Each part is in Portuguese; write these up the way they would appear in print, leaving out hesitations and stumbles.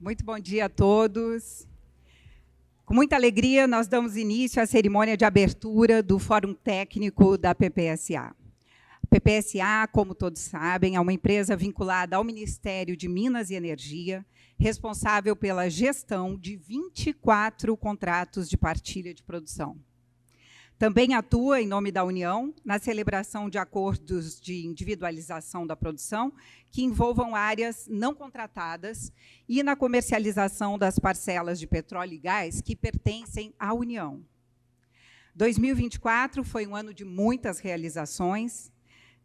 Muito bom dia a todos. Com muita alegria, nós damos início à cerimônia de abertura do Fórum Técnico da PPSA. A PPSA, como todos sabem, é uma empresa vinculada ao Ministério de Minas e Energia, responsável pela gestão de 24 contratos de partilha de produção. Também atua, em nome da União, na celebração de acordos de individualização da produção que envolvam áreas não contratadas e na comercialização das parcelas de petróleo e gás que pertencem à União. 2024 foi um ano de muitas realizações.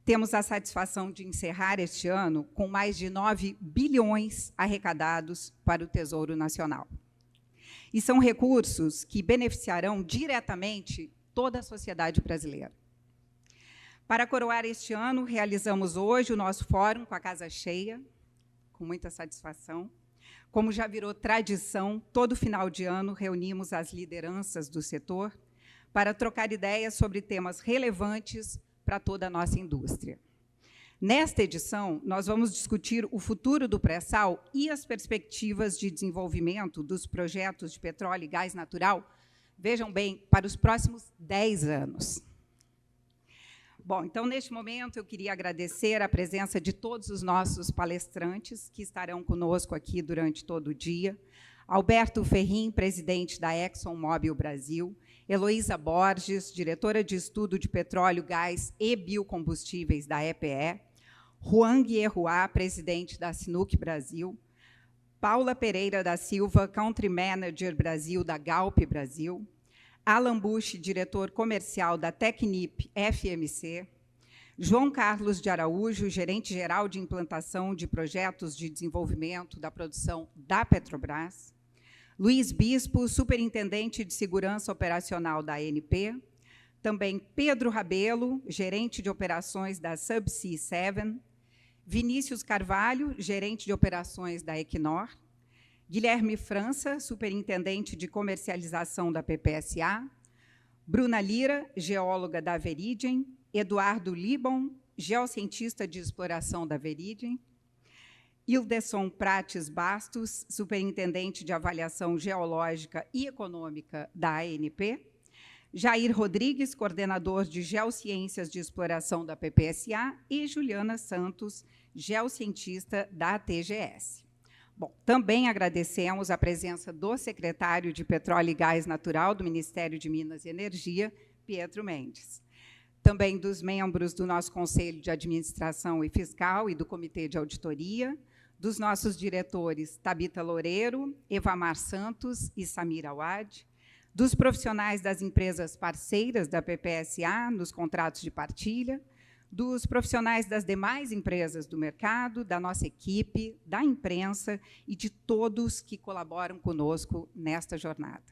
Temos a satisfação de encerrar este ano com mais de 9 bilhões arrecadados para o Tesouro Nacional. E são recursos que beneficiarão diretamente toda a sociedade brasileira. Para coroar este ano, realizamos hoje o nosso fórum com a casa cheia, com muita satisfação. Como já virou tradição, todo final de ano reunimos as lideranças do setor para trocar ideias sobre temas relevantes para toda a nossa indústria. Nesta edição, nós vamos discutir o futuro do pré-sal e as perspectivas de desenvolvimento dos projetos de petróleo e gás natural, vejam bem, para os próximos 10 anos. Bom, então, neste momento, eu queria agradecer a presença de todos os nossos palestrantes que estarão conosco aqui durante todo o dia. Alberto Ferrin, presidente da ExxonMobil Brasil, Heloísa Borges, diretora de Estudo de Petróleo, Gás e Biocombustíveis da EPE, Juan Guerroa, presidente da Sinuk Brasil, Paula Pereira da Silva, Country Manager Brasil da Galp Brasil, Alan Bush, diretor comercial da Tecnip FMC, João Carlos de Araújo, gerente-geral de implantação de projetos de desenvolvimento da produção da Petrobras, Luiz Bispo, superintendente de segurança operacional da ANP, também Pedro Rabelo, gerente de operações da Subsea 7, Vinícius Carvalho, gerente de operações da Equinor, Guilherme França, superintendente de comercialização da PPSA, Bruna Lira, geóloga da Veridien, Eduardo Libon, geocientista de exploração da Veridien, Ildeson Prates Bastos, superintendente de avaliação geológica e econômica da ANP, Jair Rodrigues, coordenador de Geociências de Exploração da PPSA, e Juliana Santos, geocientista da TGS. Bom, também agradecemos a presença do secretário de Petróleo e Gás Natural do Ministério de Minas e Energia, Pietro Mendes. Também dos membros do nosso Conselho de Administração e Fiscal e do Comitê de Auditoria, dos nossos diretores Tabita Loureiro, Evamar Santos e Samir Awad, dos profissionais das empresas parceiras da PPSA nos contratos de partilha, dos profissionais das demais empresas do mercado, da nossa equipe, da imprensa e de todos que colaboram conosco nesta jornada.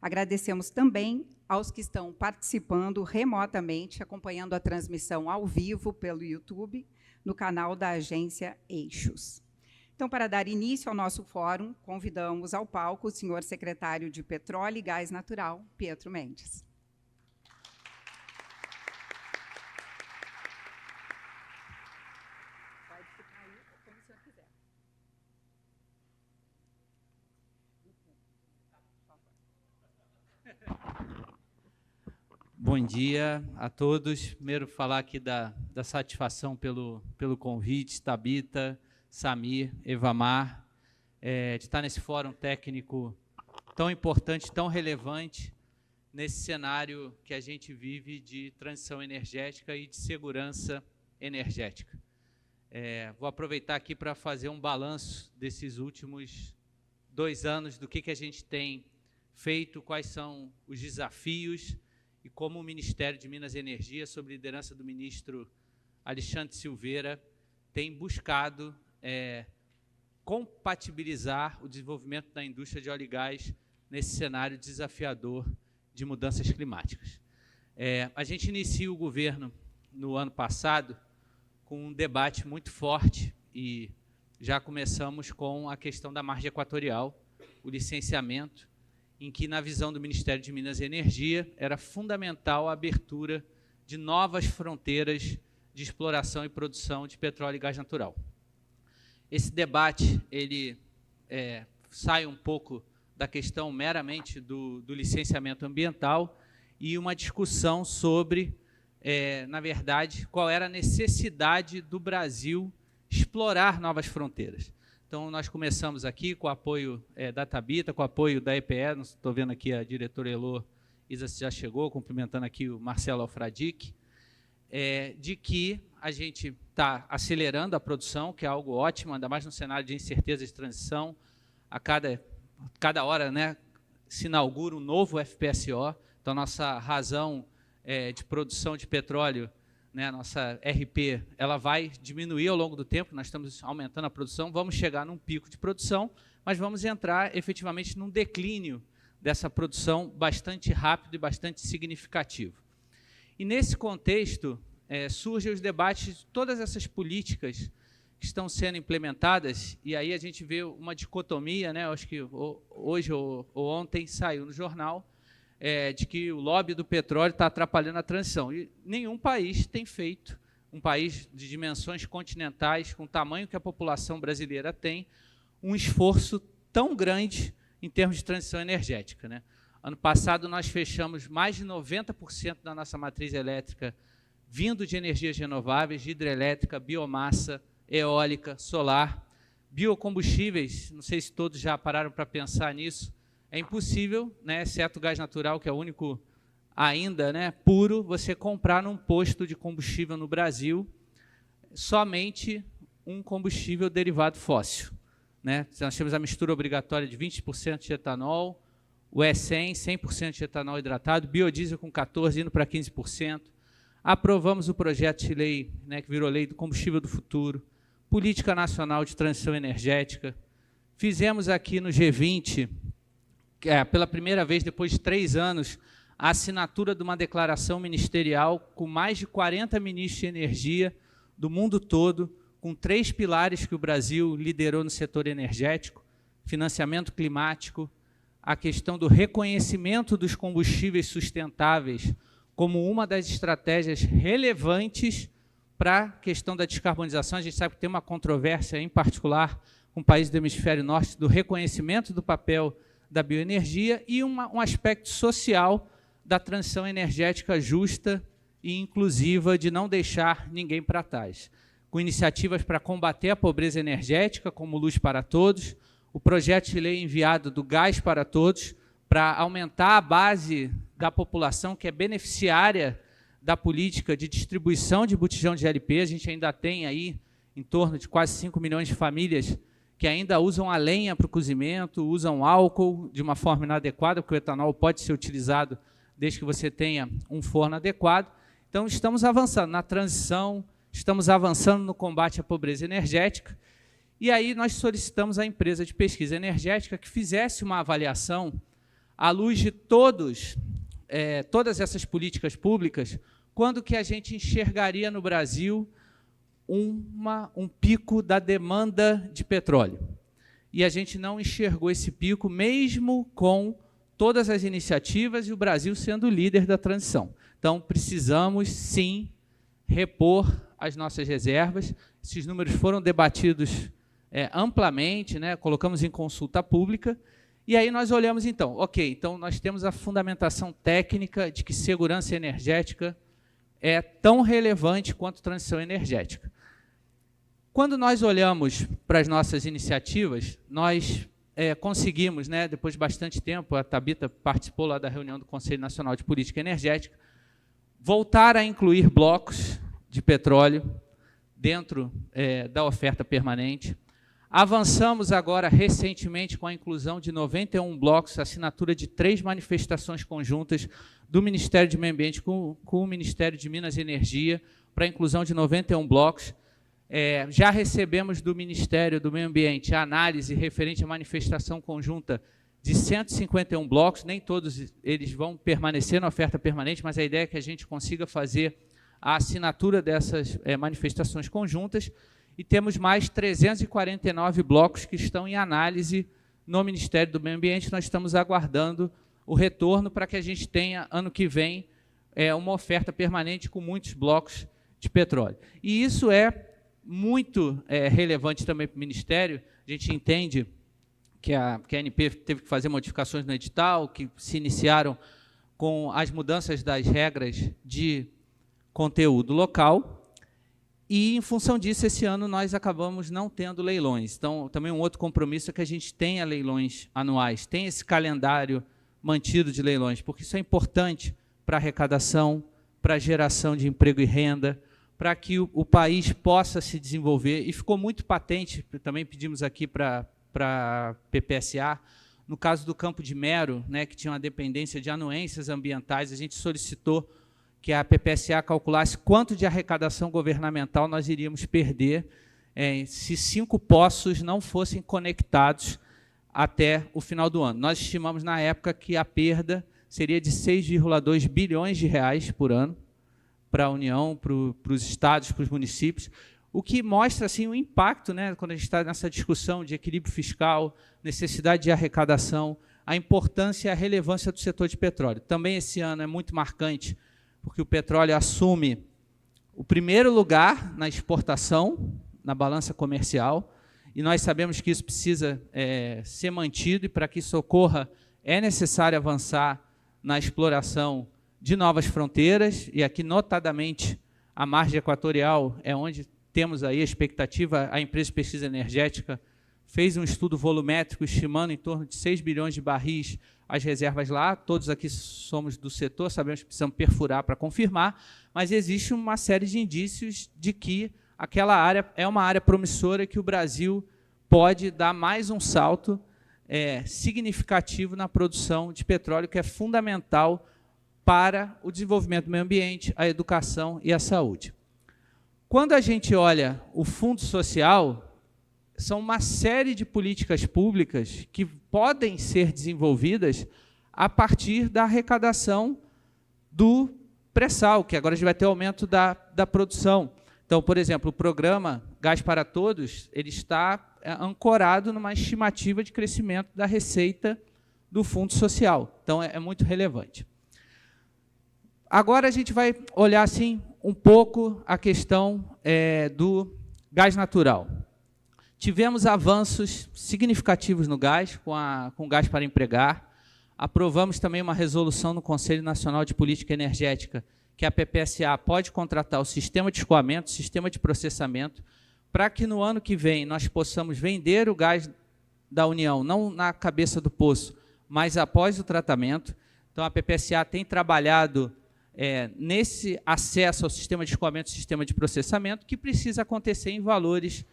Agradecemos também aos que estão participando remotamente, acompanhando a transmissão ao vivo pelo YouTube, no canal da agência Eixos. Então, para dar início ao nosso fórum, convidamos ao palco o senhor secretário de Petróleo e Gás Natural, Pietro Mendes. Pode ficar aí como o senhor quiser. Bom dia a todos. Primeiro, falar aqui da satisfação pelo convite, Tabita, Samir, Evamar, de estar nesse fórum técnico tão importante, tão relevante, nesse cenário que a gente vive de transição energética e de segurança energética. Vou aproveitar aqui para fazer um balanço desses últimos 2 anos, do que a gente tem feito, quais são os desafios e como o Ministério de Minas e Energia, sob liderança do ministro Alexandre Silveira, tem buscado compatibilizar o desenvolvimento da indústria de óleo e gás nesse cenário desafiador de mudanças climáticas. A gente inicia o governo no ano passado com um debate muito forte e já começamos com a questão da margem equatorial, o licenciamento, em que, na visão do Ministério de Minas e Energia, era fundamental a abertura de novas fronteiras de exploração e produção de petróleo e gás natural. Esse debate ele sai um pouco da questão meramente do licenciamento ambiental e uma discussão sobre, na verdade, qual era a necessidade do Brasil explorar novas fronteiras. Então, nós começamos aqui com o apoio da Thabita, com o apoio da EPE, estou vendo aqui a diretora Elô, Isa já chegou, cumprimentando aqui o Marcelo Alfradique, de que a gente está acelerando a produção, que é algo ótimo, ainda mais no cenário de incerteza de transição. A cada hora, né, se inaugura um novo FPSO, então nossa razão de produção de petróleo, né, nossa RP, ela vai diminuir ao longo do tempo, nós estamos aumentando a produção, vamos chegar num pico de produção, mas vamos entrar efetivamente num declínio dessa produção bastante rápido e bastante significativo. E nesse contexto, surgem os debates de todas essas políticas que estão sendo implementadas, e aí a gente vê uma dicotomia, né, acho que hoje ou ontem saiu no jornal, de que o lobby do petróleo está atrapalhando a transição. E nenhum país tem feito, um país de dimensões continentais, com o tamanho que a população brasileira tem, um esforço tão grande em termos de transição energética, né? Ano passado, nós fechamos mais de 90% da nossa matriz elétrica vindo de energias renováveis, de hidrelétrica, biomassa, eólica, solar, biocombustíveis, não sei se todos já pararam para pensar nisso, é impossível, né, exceto o gás natural, que é o único ainda, né, puro, você comprar num posto de combustível no Brasil somente um combustível derivado fóssil, né? Nós temos a mistura obrigatória de 20% de etanol, o E100, 100% de etanol hidratado, biodiesel com 14%, indo para 15%. Aprovamos o projeto de lei, né, que virou lei do combustível do futuro, política nacional de transição energética. Fizemos aqui no G20, pela primeira vez, depois de 3 anos, a assinatura de uma declaração ministerial com mais de 40 ministros de energia do mundo todo, com 3 pilares que o Brasil liderou no setor energético: financiamento climático, a questão do reconhecimento dos combustíveis sustentáveis como uma das estratégias relevantes para a questão da descarbonização. A gente sabe que tem uma controvérsia, em particular, com países do hemisfério norte, do reconhecimento do papel da bioenergia e um aspecto social da transição energética justa e inclusiva, de não deixar ninguém para trás. Com iniciativas para combater a pobreza energética, como Luz para Todos, o projeto de lei enviado do Gás para Todos, para aumentar a base da população que é beneficiária da política de distribuição de botijão de GLP. A gente ainda tem aí em torno de quase 5 milhões de famílias que ainda usam a lenha para o cozimento, usam álcool de uma forma inadequada, porque o etanol pode ser utilizado desde que você tenha um forno adequado. Então, estamos avançando na transição, estamos avançando no combate à pobreza energética, e aí nós solicitamos à empresa de pesquisa energética que fizesse uma avaliação à luz de todas essas políticas públicas, quando que a gente enxergaria no Brasil um pico da demanda de petróleo. E a gente não enxergou esse pico, mesmo com todas as iniciativas e o Brasil sendo o líder da transição. Então, precisamos, sim, repor as nossas reservas. Esses números foram debatidos amplamente, né? Colocamos em consulta pública, e aí nós olhamos, então, ok, então nós temos a fundamentação técnica de que segurança energética é tão relevante quanto transição energética. Quando nós olhamos para as nossas iniciativas, nós conseguimos, né, depois de bastante tempo, a Thabita participou lá da reunião do Conselho Nacional de Política Energética, voltar a incluir blocos de petróleo dentro da oferta permanente. Avançamos agora, recentemente, com a inclusão de 91 blocos, assinatura de 3 manifestações conjuntas do Ministério do Meio Ambiente com o Ministério de Minas e Energia, para a inclusão de 91 blocos. Já recebemos do Ministério do Meio Ambiente a análise referente à manifestação conjunta de 151 blocos, nem todos eles vão permanecer na oferta permanente, mas a ideia é que a gente consiga fazer a assinatura dessas manifestações conjuntas, e temos mais 349 blocos que estão em análise no Ministério do Meio Ambiente. Nós estamos aguardando o retorno para que a gente tenha, ano que vem, uma oferta permanente com muitos blocos de petróleo. E isso é muito relevante também para o Ministério. A gente entende que a ANP teve que fazer modificações no edital, que se iniciaram com as mudanças das regras de conteúdo local, e, em função disso, esse ano nós acabamos não tendo leilões. Então, também um outro compromisso é que a gente tenha leilões anuais, tenha esse calendário mantido de leilões, porque isso é importante para a arrecadação, para a geração de emprego e renda, para que o país possa se desenvolver. E ficou muito patente, também pedimos aqui para a PPSA, no caso do Campo de Mero, né, que tinha uma dependência de anuências ambientais, a gente solicitou que a PPSA calculasse quanto de arrecadação governamental nós iríamos perder se 5 poços não fossem conectados até o final do ano. Nós estimamos, na época, que a perda seria de 6,2 bilhões de reais por ano para a União, para os estados, para os municípios, o que mostra assim, o impacto, né, quando a gente está nessa discussão de equilíbrio fiscal, necessidade de arrecadação, a importância e a relevância do setor de petróleo. Também esse ano é muito marcante, porque o petróleo assume o primeiro lugar na exportação, na balança comercial, e nós sabemos que isso precisa ser mantido, e para que isso ocorra é necessário avançar na exploração de novas fronteiras, e aqui, notadamente, a margem equatorial é onde temos aí a expectativa. A empresa de pesquisa energética fez um estudo volumétrico estimando em torno de 6 bilhões de barris as reservas lá. Todos aqui somos do setor, sabemos que precisamos perfurar para confirmar, mas existe uma série de indícios de que aquela área é uma área promissora, que o Brasil pode dar mais um salto significativo na produção de petróleo, que é fundamental para o desenvolvimento do meio ambiente, a educação e a saúde. Quando a gente olha o Fundo Social, são uma série de políticas públicas que podem ser desenvolvidas a partir da arrecadação do pré-sal, que agora a gente vai ter aumento da produção. Então, por exemplo, o programa Gás para Todos, ele está ancorado numa estimativa de crescimento da receita do Fundo Social. Então, é muito relevante. Agora a gente vai olhar assim, um pouco a questão do gás natural. Tivemos avanços significativos no gás, com o gás para empregar. Aprovamos também uma resolução no Conselho Nacional de Política Energética, que a PPSA pode contratar o sistema de escoamento, o sistema de processamento, para que no ano que vem nós possamos vender o gás da União, não na cabeça do poço, mas após o tratamento. Então, a PPSA tem trabalhado nesse acesso ao sistema de escoamento e sistema de processamento, que precisa acontecer em valores,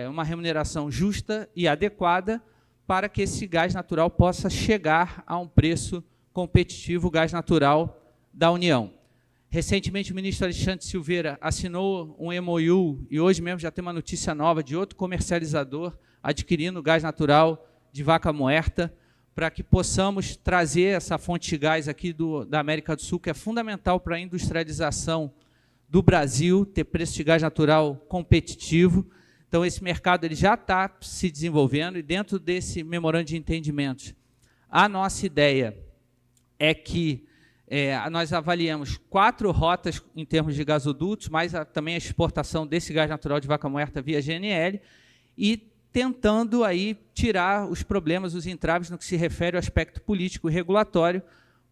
uma remuneração justa e adequada, para que esse gás natural possa chegar a um preço competitivo, o gás natural da União. Recentemente, o ministro Alexandre Silveira assinou um MOU, e hoje mesmo já tem uma notícia nova de outro comercializador adquirindo gás natural de Vaca Muerta, para que possamos trazer essa fonte de gás aqui da América do Sul, que é fundamental para a industrialização do Brasil, ter preço de gás natural competitivo. Então, esse mercado ele já está se desenvolvendo, e dentro desse memorando de entendimentos, a nossa ideia é que nós avaliamos 4 rotas em termos de gasodutos, mas também a exportação desse gás natural de Vaca Muerta via GNL, e tentando aí tirar os problemas, os entraves no que se refere ao aspecto político e regulatório,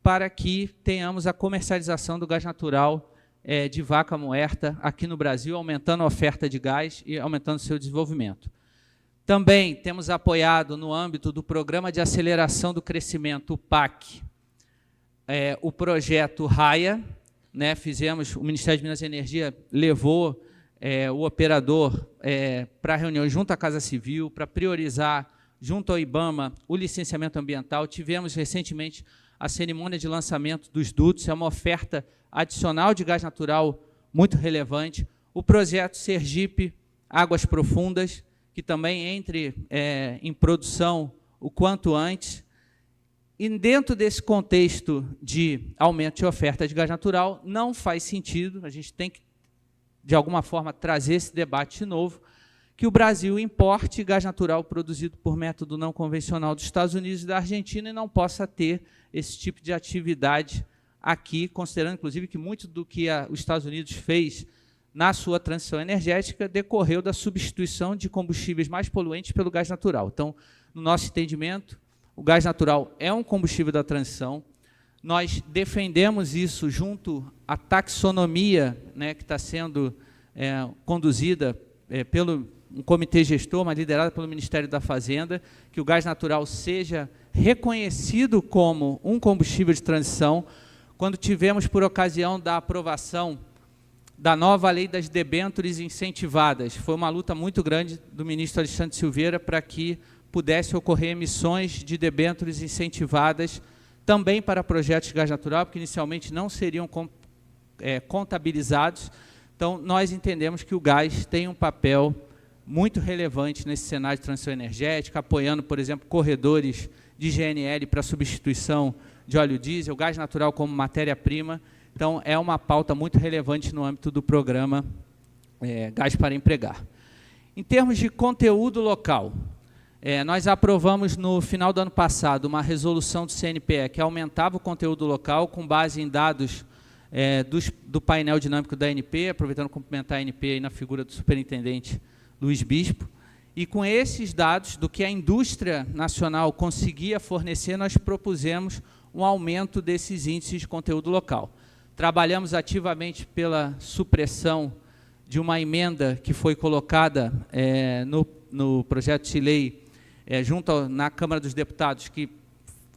para que tenhamos a comercialização do gás natural de Vaca Muerta aqui no Brasil, aumentando a oferta de gás e aumentando seu desenvolvimento. Também temos apoiado, no âmbito do Programa de Aceleração do Crescimento, o PAC, o projeto RAIA, né, o Ministério de Minas e Energia levou o operador para a reunião junto à Casa Civil, para priorizar, junto ao IBAMA, o licenciamento ambiental. Tivemos recentemente a cerimônia de lançamento dos dutos, é uma oferta adicional de gás natural muito relevante. O projeto Sergipe Águas Profundas, que também entre em produção o quanto antes. E dentro desse contexto de aumento de oferta de gás natural, não faz sentido, a gente tem que, de alguma forma, trazer esse debate de novo, que o Brasil importe gás natural produzido por método não convencional dos Estados Unidos e da Argentina, e não possa ter esse tipo de atividade aqui, considerando, inclusive, que muito do que os Estados Unidos fez na sua transição energética, decorreu da substituição de combustíveis mais poluentes pelo gás natural. Então, no nosso entendimento, o gás natural é um combustível da transição. Nós defendemos isso junto à taxonomia, né, que está sendo conduzida pelo um comitê gestor, mas liderado pelo Ministério da Fazenda, que o gás natural seja reconhecido como um combustível de transição. Quando tivemos, por ocasião da aprovação da nova lei das debêntures incentivadas, foi uma luta muito grande do ministro Alexandre Silveira para que pudesse ocorrer emissões de debêntures incentivadas também para projetos de gás natural, porque inicialmente não seriam contabilizados. Então, nós entendemos que o gás tem um papel muito relevante nesse cenário de transição energética, apoiando, por exemplo, corredores de GNL para substituição de óleo diesel, gás natural como matéria-prima. Então, é uma pauta muito relevante no âmbito do programa Gás para Empregar. Em termos de conteúdo local, nós aprovamos no final do ano passado uma resolução do CNPE que aumentava o conteúdo local com base em dados do painel dinâmico da ANP, aproveitando complementar a ANP aí na figura do superintendente Luiz Bispo. E com esses dados do que a indústria nacional conseguia fornecer, nós propusemos um aumento desses índices de conteúdo local. Trabalhamos ativamente pela supressão de uma emenda que foi colocada no projeto de lei na Câmara dos Deputados, que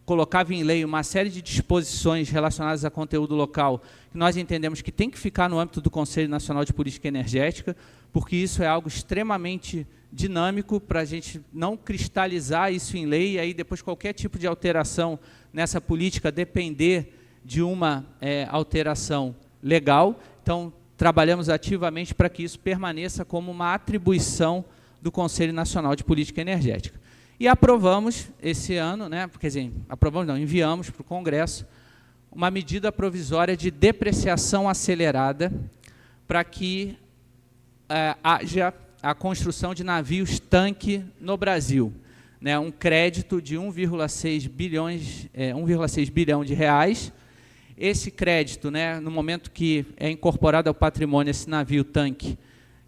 colocava em lei uma série de disposições relacionadas a conteúdo local, que nós entendemos que tem que ficar no âmbito do Conselho Nacional de Política Energética, porque isso é algo extremamente dinâmico para a gente não cristalizar isso em lei, e aí depois qualquer tipo de alteração nessa política depender de uma alteração legal. Então, trabalhamos ativamente para que isso permaneça como uma atribuição do Conselho Nacional de Política Energética. E aprovamos esse ano, né, quer dizer, enviamos para o Congresso uma medida provisória de depreciação acelerada para que haja a construção de navios tanque no Brasil. Né, um crédito de 1,6 bilhão de reais. Esse crédito, né, no momento que é incorporado ao patrimônio esse navio tanque,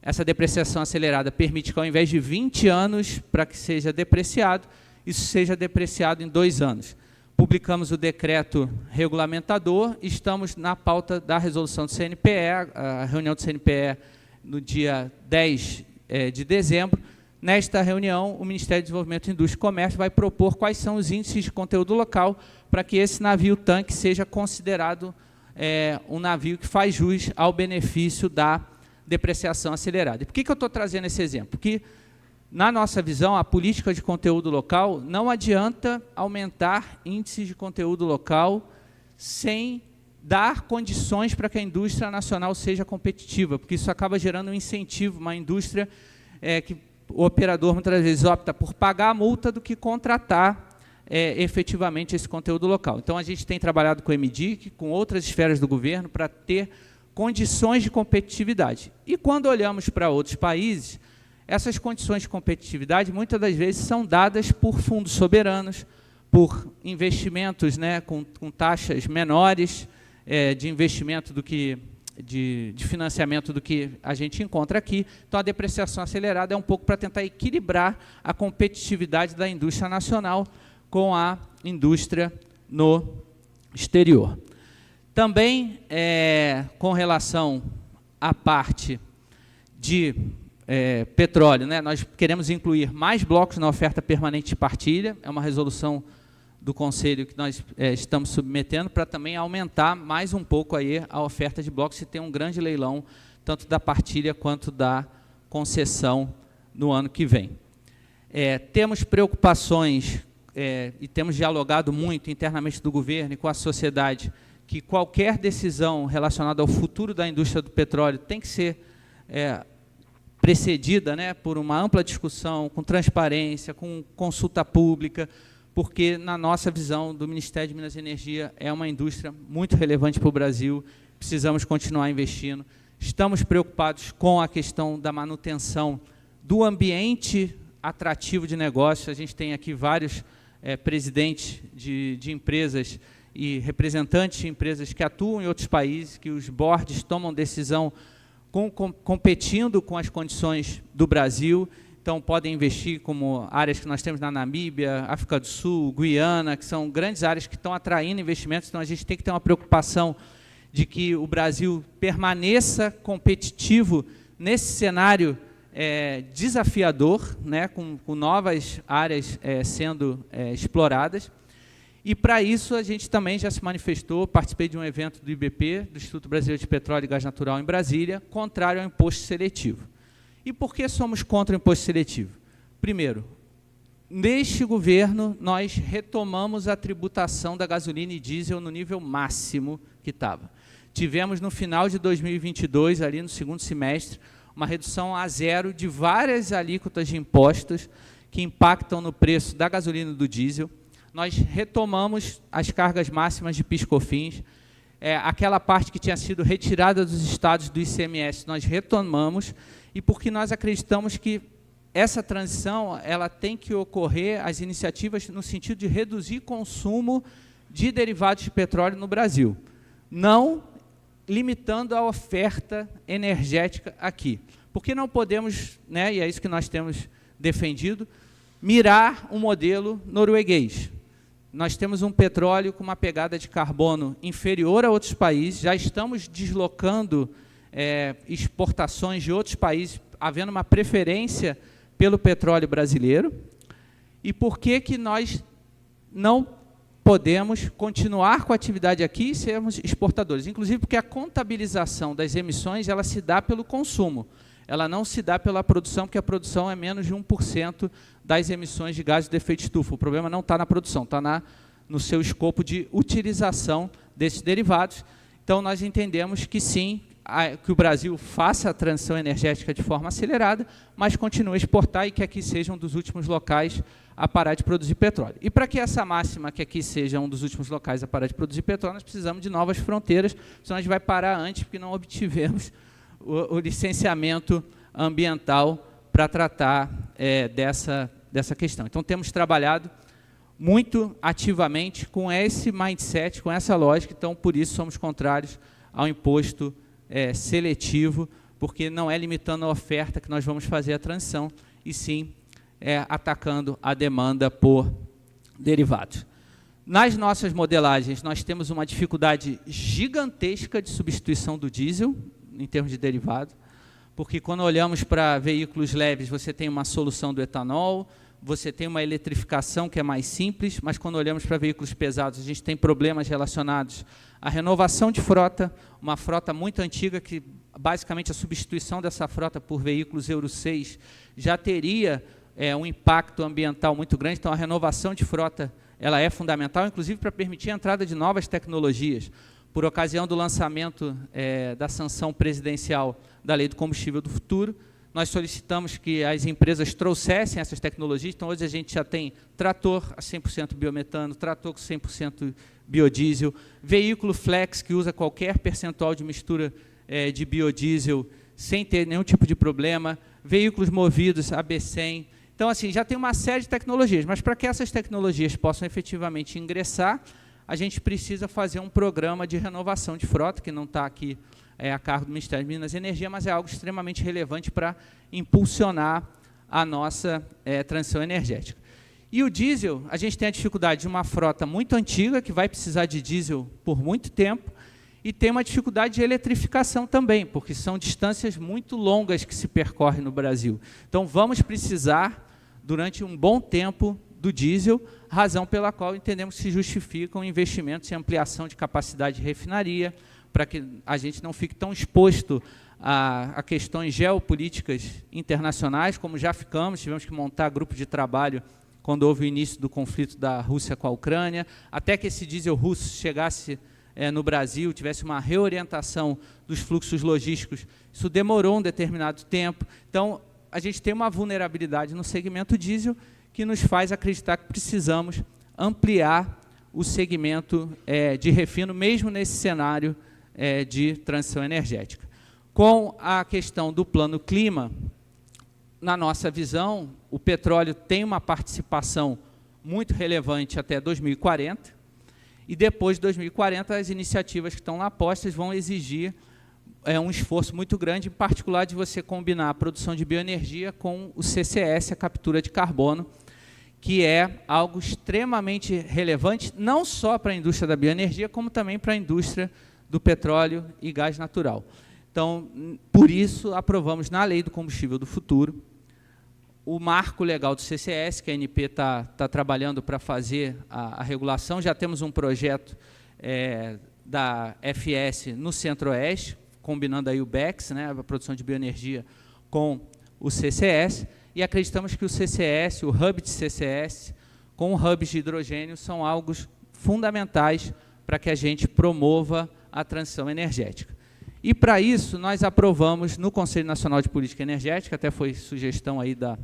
essa depreciação acelerada permite que, ao invés de 20 anos para que seja depreciado, isso seja depreciado em 2 anos. Publicamos o decreto regulamentador, estamos na pauta da resolução do CNPE, a reunião do CNPE no dia 10 de dezembro. Nesta reunião, o Ministério do Desenvolvimento, Indústria e Comércio vai propor quais são os índices de conteúdo local para que esse navio-tanque seja considerado um navio que faz jus ao benefício da depreciação acelerada. E por que eu estou trazendo esse exemplo? Porque, na nossa visão, a política de conteúdo local não adianta aumentar índices de conteúdo local sem dar condições para que a indústria nacional seja competitiva, porque isso acaba gerando um incentivo, uma indústria que o operador muitas vezes opta por pagar a multa do que contratar efetivamente esse conteúdo local. Então, a gente tem trabalhado com o MDIC, com outras esferas do governo, para ter condições de competitividade. E quando olhamos para outros países, essas condições de competitividade muitas das vezes são dadas por fundos soberanos, por investimentos, né, com taxas menores de investimento do que de financiamento do que a gente encontra aqui. Então, a depreciação acelerada é um pouco para tentar equilibrar a competitividade da indústria nacional com a indústria no exterior. Também, com relação à parte de petróleo, né, nós queremos incluir mais blocos na oferta permanente de partilha, é uma resolução do Conselho que nós estamos submetendo para também aumentar mais um pouco aí a oferta de blocos e ter um grande leilão, tanto da partilha quanto da concessão no ano que vem. Temos preocupações e temos dialogado muito internamente do governo e com a sociedade que qualquer decisão relacionada ao futuro da indústria do petróleo tem que ser precedida, né, por uma ampla discussão, com transparência, com consulta pública, porque, na nossa visão do Ministério de Minas e Energia, é uma indústria muito relevante para o Brasil, precisamos continuar investindo. Estamos preocupados com a questão da manutenção do ambiente atrativo de negócio. A gente tem aqui vários presidentes de empresas e representantes de empresas que atuam em outros países, que os boards tomam decisão competindo com as condições do Brasil. Então, podem investir como áreas que nós temos na Namíbia, África do Sul, Guiana, que são grandes áreas que estão atraindo investimentos. Então, a gente tem que ter uma preocupação de que o Brasil permaneça competitivo nesse cenário desafiador, né, com novas áreas sendo exploradas. E, para isso, a gente também já se manifestou, participei de um evento do IBP, do Instituto Brasileiro de Petróleo e Gás Natural, em Brasília, contrário ao imposto seletivo. E por que somos contra o imposto seletivo? Primeiro, neste governo, nós retomamos a tributação da gasolina e diesel no nível máximo que estava. Tivemos, no final de 2022, ali no segundo semestre, uma redução a zero de várias alíquotas de impostos que impactam no preço da gasolina e do diesel. Nós retomamos as cargas máximas de PIS/COFINS, aquela parte que tinha sido retirada dos estados do ICMS, nós retomamos, e porque nós acreditamos que essa transição ela tem que ocorrer, as iniciativas no sentido de reduzir consumo de derivados de petróleo no Brasil, não limitando a oferta energética aqui. Porque não podemos, né, e é isso que nós temos defendido, mirar um modelo norueguês. Nós temos um petróleo com uma pegada de carbono inferior a outros países, já estamos deslocando exportações de outros países, havendo uma preferência pelo petróleo brasileiro. E por que nós não podemos continuar com a atividade aqui e sermos exportadores? Inclusive porque a contabilização das emissões ela se dá pelo consumo, ela não se dá pela produção, porque a produção é menos de 1% das emissões de gases de efeito estufa. O problema não está na produção, está no seu escopo de utilização desses derivados. Então, nós entendemos que sim, que o Brasil faça a transição energética de forma acelerada, mas continue a exportar e que aqui seja um dos últimos locais a parar de produzir petróleo. E para que essa máxima, que aqui seja um dos últimos locais a parar de produzir petróleo, nós precisamos de novas fronteiras, senão a gente vai parar antes, porque não obtivemos o licenciamento ambiental para tratar dessa questão. Então, temos trabalhado muito ativamente com esse mindset, com essa lógica, então, por isso, somos contrários ao imposto seletivo, porque não é limitando a oferta que nós vamos fazer a transição, e sim atacando a demanda por derivados. Nas nossas modelagens, nós temos uma dificuldade gigantesca de substituição do diesel, em termos de derivado, porque quando olhamos para veículos leves, você tem uma solução do etanol, você tem uma eletrificação que é mais simples, mas quando olhamos para veículos pesados, a gente tem problemas relacionados à renovação de frota, uma frota muito antiga, que basicamente a substituição dessa frota por veículos Euro 6 já teria um impacto ambiental muito grande. Então, a renovação de frota ela é fundamental, inclusive para permitir a entrada de novas tecnologias. Por ocasião do lançamento da sanção presidencial da Lei do Combustível do Futuro, nós solicitamos que as empresas trouxessem essas tecnologias. Então, hoje a gente já tem trator a 100% biometano, trator com 100% biodiesel, veículo flex que usa qualquer percentual de mistura de biodiesel sem ter nenhum tipo de problema, veículos movidos a B100. Então, assim, já tem uma série de tecnologias, mas para que essas tecnologias possam efetivamente ingressar, a gente precisa fazer um programa de renovação de frota, que não está aqui a cargo do Ministério de Minas e Energia, mas é algo extremamente relevante para impulsionar a nossa transição energética. E o diesel, a gente tem a dificuldade de uma frota muito antiga, que vai precisar de diesel por muito tempo, e tem uma dificuldade de eletrificação também, porque são distâncias muito longas que se percorrem no Brasil. Então, vamos precisar, durante um bom tempo, do diesel, razão pela qual entendemos que se justificam investimentos em ampliação de capacidade de refinaria, para que a gente não fique tão exposto a questões geopolíticas internacionais, como já ficamos, tivemos que montar grupo de trabalho quando houve o início do conflito da Rússia com a Ucrânia, até que esse diesel russo chegasse no Brasil, tivesse uma reorientação dos fluxos logísticos, isso demorou um determinado tempo. Então, a gente tem uma vulnerabilidade no segmento diesel que nos faz acreditar que precisamos ampliar o segmento de refino, mesmo nesse cenário de transição energética. Com a questão do plano clima, na nossa visão, o petróleo tem uma participação muito relevante até 2040, e depois de 2040, as iniciativas que estão lá postas vão exigir um esforço muito grande, em particular de você combinar a produção de bioenergia com o CCS, a captura de carbono, que é algo extremamente relevante, não só para a indústria da bioenergia, como também para a indústria do petróleo e gás natural. Então, por isso, aprovamos na Lei do Combustível do Futuro o marco legal do CCS, que a ANP está trabalhando para fazer a regulação. Já temos um projeto da FS no Centro-Oeste, combinando aí o BECS, né, a produção de bioenergia, com o CCS, e acreditamos que o CCS, o hub de CCS, com hubs de hidrogênio, são algo fundamentais para que a gente promova a transição energética. E, para isso, nós aprovamos no Conselho Nacional de Política Energética, até foi sugestão aí da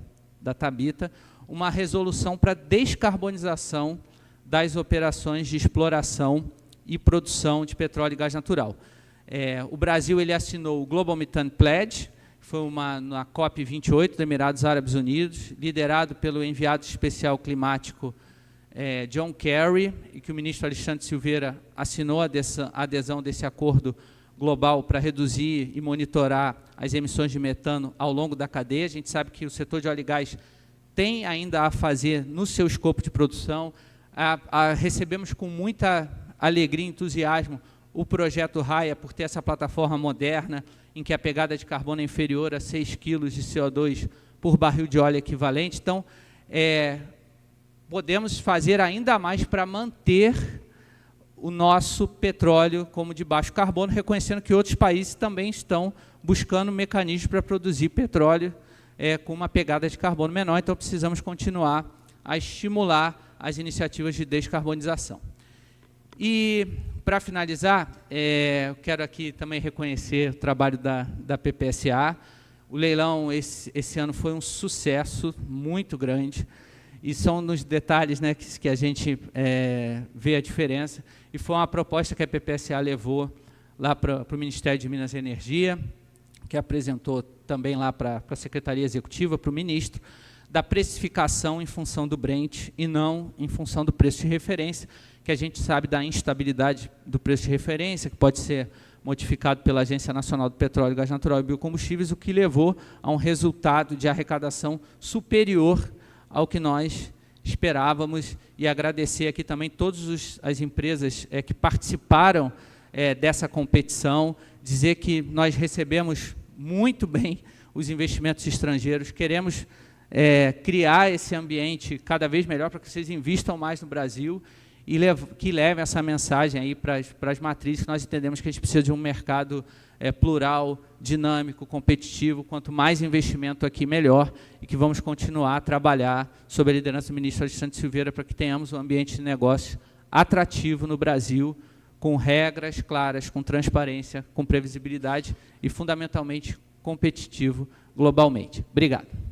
Thabita, uma resolução para descarbonização das operações de exploração e produção de petróleo e gás natural. O Brasil ele assinou o Global Methane Pledge, foi na COP28 dos Emirados Árabes Unidos, liderado pelo enviado especial climático John Kerry, e que o ministro Alexandre Silveira assinou a adesão desse acordo global para reduzir e monitorar as emissões de metano ao longo da cadeia. A gente sabe que o setor de óleo e gás tem ainda a fazer no seu escopo de produção. Recebemos com muita alegria e entusiasmo o projeto Raia, por ter essa plataforma moderna, em que a pegada de carbono é inferior a 6 kg de CO2 por barril de óleo equivalente. Então, podemos fazer ainda mais para manter o nosso petróleo como de baixo carbono, reconhecendo que outros países também estão buscando mecanismos para produzir petróleo com uma pegada de carbono menor. Então, precisamos continuar a estimular as iniciativas de descarbonização. E, para finalizar, eu quero aqui também reconhecer o trabalho da PPSA. O leilão esse ano foi um sucesso muito grande, e são nos detalhes, né, que a gente vê a diferença. E foi uma proposta que a PPSA levou lá para o Ministério de Minas e Energia, que apresentou também lá para a Secretaria Executiva, para o ministro, da precificação em função do Brent e não em função do preço de referência, que a gente sabe da instabilidade do preço de referência, que pode ser modificado pela Agência Nacional do Petróleo, Gás Natural e Biocombustíveis, o que levou a um resultado de arrecadação superior ao que nós esperávamos. E agradecer aqui também todas as empresas que participaram dessa competição, dizer que nós recebemos muito bem os investimentos estrangeiros, queremos criar esse ambiente cada vez melhor para que vocês invistam mais no Brasil e que levem essa mensagem aí para as matrizes, que nós entendemos que a gente precisa de um mercado plural, dinâmico, competitivo. Quanto mais investimento aqui, melhor, e que vamos continuar a trabalhar sob a liderança do ministro Alexandre Silveira para que tenhamos um ambiente de negócio atrativo no Brasil, com regras claras, com transparência, com previsibilidade e, fundamentalmente, competitivo globalmente. Obrigado.